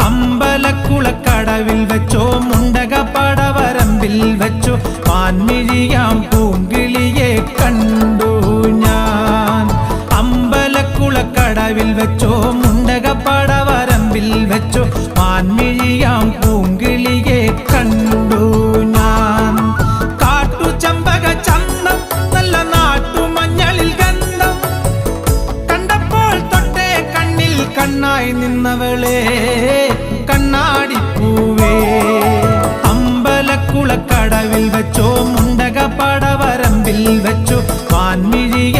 അമ്പലക്കുളക്കടവിൽ വെച്ചോ മുണ്ടക പടവരമ്പിൽ വെച്ചോ മാൻമിഴിയാം പൂങ്കിളിയെ കണ്ടു ഞാൻ. അമ്പലക്കുളക്കടവിൽ വെച്ചോ മുണ്ടക പടവരമ്പിൽ വെച്ചോ മാൻമിഴിയാം പൂങ്കിളിയെ കണ്ടു ഞാൻ. കാട്ടുചമ്പക ചന്തം നല്ല നാട്ടുമഞ്ഞളിൽ ഗന്ധം കണ്ടപ്പോൾ തൊട്ടേ കണ്ണിൽ കണ്ണായി നിന്നവളെ കണ്ണാടിപ്പൂവേ. അമ്പലക്കുളക്കടവിൽ വെച്ചോ മുണ്ടക പടവരമ്പിൽ വെച്ചോ മാൻമിഴിയ